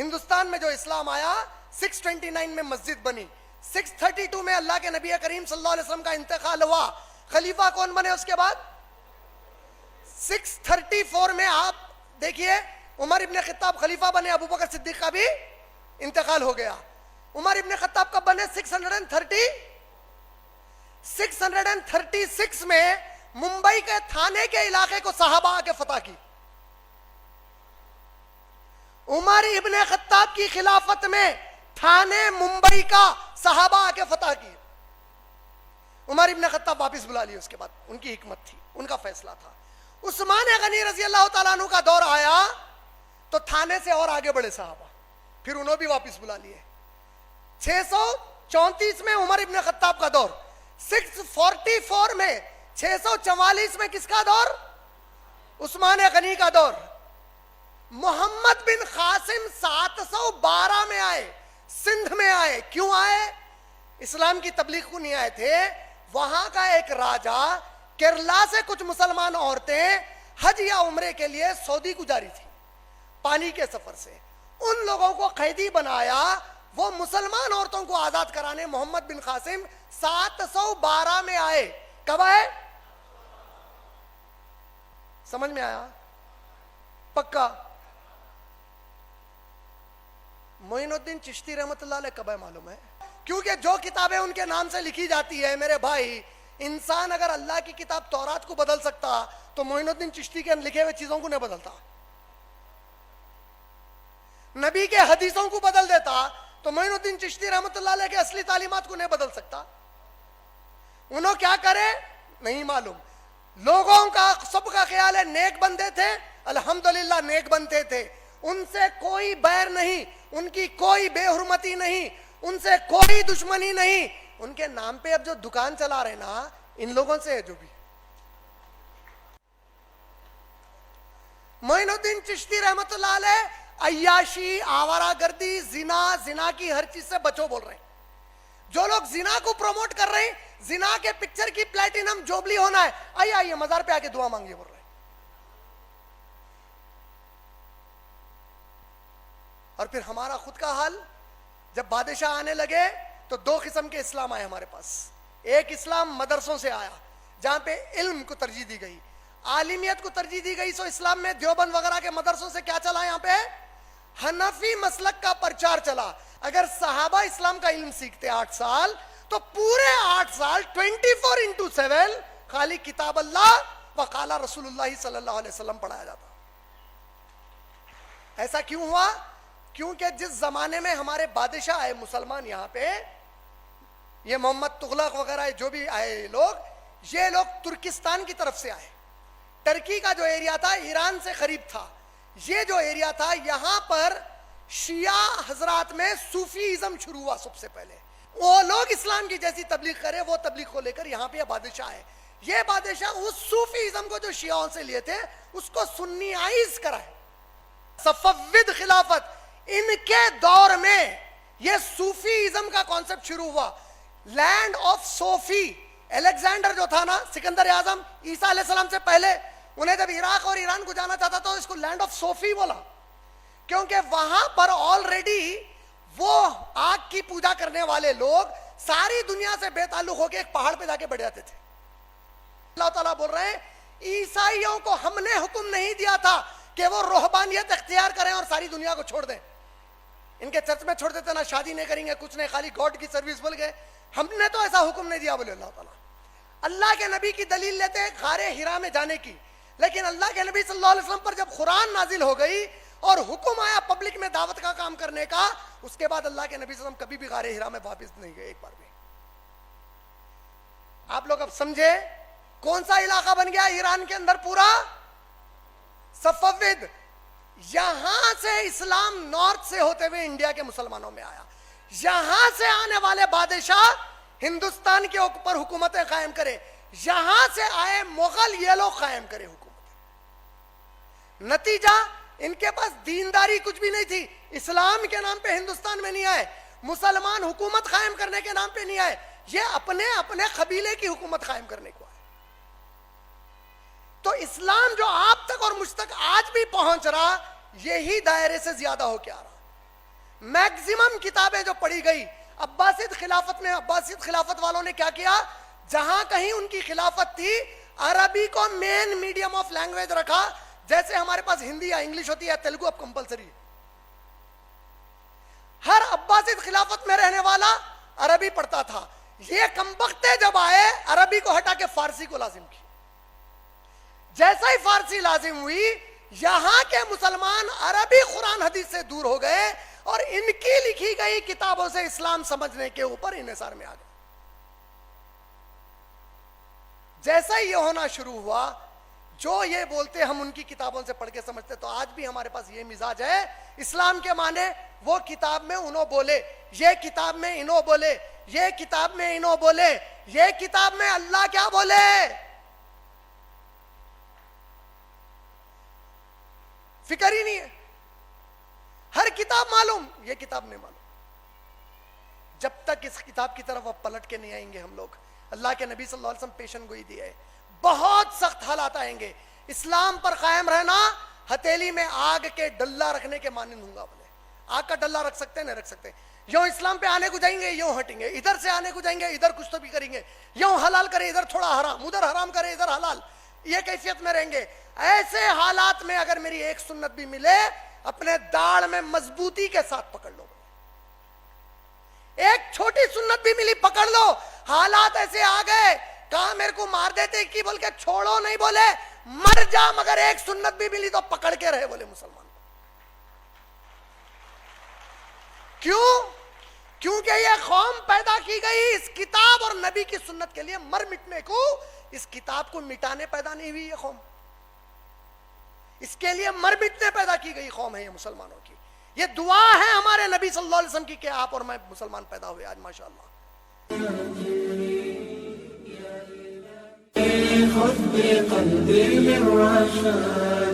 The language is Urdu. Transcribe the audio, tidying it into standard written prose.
ہندوستان میں جو اسلام آیا 629 میں مسجد بنی, 632 میں اللہ کے نبی کریم صلی اللہ علیہ وسلم کا انتقال ہوا, خلیفہ کون بنے اس کے بعد؟ 634 میں آپ دیکھیے عمر ابن خطاب خلیفہ بنے, ابو بکر صدیق کا بھی انتقال ہو گیا. عمر ابن خطاب کب بنے؟ 636 میں ممبئی کے تھانے کے علاقے کو صحابہ آ کے فتح کی. عمر ابن خطاب کی خلافت میں تھانے ممبئی کا صحابہ آ کے فتح کی. عمر ابن خطاب واپس بلا لیے, اس کے بعد ان کی حکمت تھی, ان کا فیصلہ تھا. عثمان غنی رضی اللہ تعالیٰ عنہ کا دور آیا تو تھانے سے اور آگے بڑھے صحابہ, پھر انہوں بھی واپس بلا لیے. 634 میں عمر ابن خطاب کا دور, 644 میں 644 میں کس کا دور؟ عثمان غنی کا دور. محمد بن قاسم 712 میں آئے, سندھ میں آئے. کیوں آئے؟ اسلام کی تبلیغ کو نہیں آئے تھے. وہاں کا ایک راجا, کیرلا سے کچھ مسلمان عورتیں حج یا عمرے کے لیے سعودی کو جاری تھی پانی کے سفر سے. ان لوگوں کو قیدی بنایا, وہ مسلمان عورتوں کو آزاد کرانے محمد بن قاسم 712 میں آئے. کب آئے؟ سمجھ میں آیا؟ پکا. معین الدین چشتی رحمت اللہ علیہ کب ہے معلوم ہے؟ کیونکہ جو کتابیں ان کے نام سے لکھی جاتی ہے میرے بھائی, انسان اگر اللہ کی کتاب تورات کو بدل سکتا تو معین الدین چشتی کے لکھے ہوئے چیزوں کو نہیں بدلتا. نبی کے حدیثوں کو بدل دیتا تو معین الدین چشتی رحمت اللہ علیہ کے اصلی تعلیمات کو نہیں بدل سکتا. انہوں کیا کرے نہیں معلوم. لوگوں کا سب کا خیال ہے نیک بندے تھے, الحمدللہ نیک بندے تھے, ان سے کوئی بیر نہیں, ان کی کوئی بے حرمتی نہیں, ان سے کوئی دشمنی نہیں. ان کے نام پہ اب جو دکان چلا رہے نا, ان لوگوں سے ہے جو بھی. معین الدین چشتی رحمت اللہ علیہ عیاشی, آوارہ گردی, زنا کی ہر چیز سے بچو بول رہے ہیں. جو لوگ زنا کو پروموٹ کر رہے ہیں, زنا کے پکچر کی پلیٹینم جوبلی ہونا ہے, آئیے مزار پہ آ کے دعا مانگیے بول رہے ہیں. اور پھر ہمارا خود کا حال, جب بادشاہ آنے لگے تو دو قسم کے اسلام آئے ہمارے پاس. ایک اسلام مدرسوں سے آیا جہاں پہ علم کو ترجیح دی گئی, عالمیت کو ترجیح دی گئی. سو اسلام میں دیوبند وغیرہ کے مدرسوں سے کیا چلا یہاں پہ؟ حنفی مسلک کا پرچار چلا. اگر صحابہ اسلام کا علم سیکھتے 8 سال تو پورے 8 سال 24/7 خالی کتاب اللہ وقال رسول اللہ صلی اللہ علیہ وسلم پڑھایا جاتا. ایسا کیوں ہوا؟ کیونکہ جس زمانے میں ہمارے بادشاہ آئے مسلمان یہاں پہ, یہ محمد تغلق وغیرہ جو بھی آئے لوگ, یہ لوگ ترکستان کی طرف سے آئے. ترکی کا جو ایریا تھا ایران سے قریب تھا. یہ جو ایریا تھا یہاں پر شیعہ حضرات میں صوفیزم شروع ہوا سب سے پہلے. وہ لوگ اسلام کی جیسی تبلیغ کرے, وہ تبلیغ کو لے کر یہاں پہ یہ بادشاہ ہے. یہ بادشاہ اس صوفیزم کو جو شیعوں سے لیے تھے اس کو سنیائز کرائے. صفوید خلافت, ان کے دور میں یہ صوفیزم کا کانسیپٹ شروع ہوا. لینڈ آف صوفی, الیگزینڈر جو تھا نا سکندر اعظم عیسیٰ علیہ السلام سے پہلے, انہیں جب عراق اور ایران کو جانا چاہتا تو اس کو لینڈ آف صوفی بولا, کیونکہ وہاں پر آلریڈی وہ آگ کی پوجا کرنے والے لوگ ساری دنیا سے بے تعلق ہو کے ایک پہاڑ پہ جا کے بیٹھ جاتے تھے. اللہ تعالیٰ بول رہے ہیں عیسائیوں کو ہم نے حکم نہیں دیا تھا کہ وہ روحانیت اختیار کریں اور ساری دنیا کو چھوڑ دیں. ان کے چرچ میں چھوڑ دیتے نا, شادی نہیں کریں گے, کچھ نہیں, خالی گاڈ کی سروس بول گئے. ہم نے تو ایسا حکم نہیں دیا بولے اللہ تعالیٰ. اللہ کے نبی کی دلیل لیتے ہیں غار حرا میں جانے کی, لیکن اللہ کے نبی صلی اللہ علیہ وسلم پر جب قرآن نازل ہو گئی اور حکم آیا پبلک میں دعوت کا کام کرنے کا, اس کے بعد اللہ کے نبی صلی اللہ علیہ وسلم کبھی بھی غار حرا میں واپس نہیں گئے ایک بار بھی. آپ لوگ اب سمجھے کون سا علاقہ بن گیا ایران کے اندر پورا؟ صفوید. یہاں سے اسلام نارتھ سے ہوتے ہوئے انڈیا کے مسلمانوں میں آیا. یہاں سے آنے والے بادشاہ ہندوستان کے اوپر حکومتیں قائم کرے. یہاں سے آئے مغل, یہ لوگ قائم کرے حکومت. نتیجہ ان کے پاس دینداری کچھ بھی نہیں تھی. اسلام کے نام پہ ہندوستان میں نہیں آئے, مسلمان حکومت قائم کرنے کے نام پہ نہیں آئے, یہ اپنے اپنے قبیلے کی حکومت قائم کرنے کو آئے. تو اسلام جو آپ تک اور مجھ تک آج بھی پہنچ رہا, یہی دائرے سے زیادہ ہو کے آ رہا. میکزیمم کتابیں جو پڑھی گئی عباسید خلافت میں، عباسید خلافت والوں نے کیا کیا، جہاں کہیں ان کی خلافت تھی عربی کو مین میڈیم آف لینگویج رکھا. جیسے ہمارے پاس ہندی یا انگلش ہوتی ہے، تیلگو اب کمپلسری ہے. ہر عباسید خلافت میں رہنے والا عربی پڑھتا تھا. یہ کمبختے جب آئے عربی کو ہٹا کے فارسی کو لازم کی. جیسا ہی فارسی لازم ہوئی، یہاں کے مسلمان عربی قرآن حدیث سے دور ہو گئے اور ان کی لکھی گئی کتابوں سے اسلام سمجھنے کے اوپر انحصار میں آ گئے. جیسا ہی یہ ہونا شروع ہوا، جو یہ بولتے ہم ان کی کتابوں سے پڑھ کے سمجھتے، تو آج بھی ہمارے پاس یہ مزاج ہے. اسلام کے معنی وہ کتاب میں انہوں بولے، یہ کتاب میں انہوں بولے، یہ کتاب میں انہوں بولے، یہ کتاب میں اللہ کیا بولے. فکر ہی نہیں ہے. ہر کتاب معلوم، یہ کتاب نہیں معلوم. جب تک اس کتاب کی طرف اب پلٹ کے نہیں آئیں گے ہم لوگ، اللہ کے نبی صلی اللہ علیہ وسلم پیشن گوئی دی ہے، بہت سخت حالات آئیں گے. اسلام پر قائم رہنا ہتھیلی میں آگ کے ڈلہ رکھنے کے مانند ہوں گا. بولے آگ کا ڈلہ رکھ سکتے ہیں؟ نہیں رکھ سکتے. یوں اسلام پہ آنے کو جائیں گے، یوں ہٹیں گے. ادھر سے آنے کو جائیں گے، ادھر کچھ تو بھی کریں گے. یوں حلال کرے، ادھر تھوڑا حرام، ادھر حرام کرے، ادھر حلال. یہ کیفیت میں رہیں گے. ایسے حالات میں اگر میری ایک سنت بھی ملے، اپنے داڑھ میں مضبوطی کے ساتھ پکڑ لو. ایک چھوٹی سنت بھی ملی، پکڑ لو. حالات ایسے آ گئے، کہاں میرے کو مار دیتے کی بول کے چھوڑو نہیں، بولے مر جا مگر ایک سنت بھی ملی تو پکڑ کے رہے. بولے مسلمان کیوں؟ کیونکہ یہ قوم پیدا کی گئی اس کتاب اور نبی کی سنت کے لیے، مر مٹنے کو. اس کتاب کو مٹانے پیدا نہیں ہوئی یہ قوم، اس کے لیے مر مٹنے پیدا کی گئی قوم ہے یہ مسلمانوں کی. یہ دعا ہے ہمارے نبی صلی اللہ علیہ وسلم کی کہ آپ اور میں مسلمان پیدا ہوئے آج ماشاءاللہ. خذ بقلبي من رشاد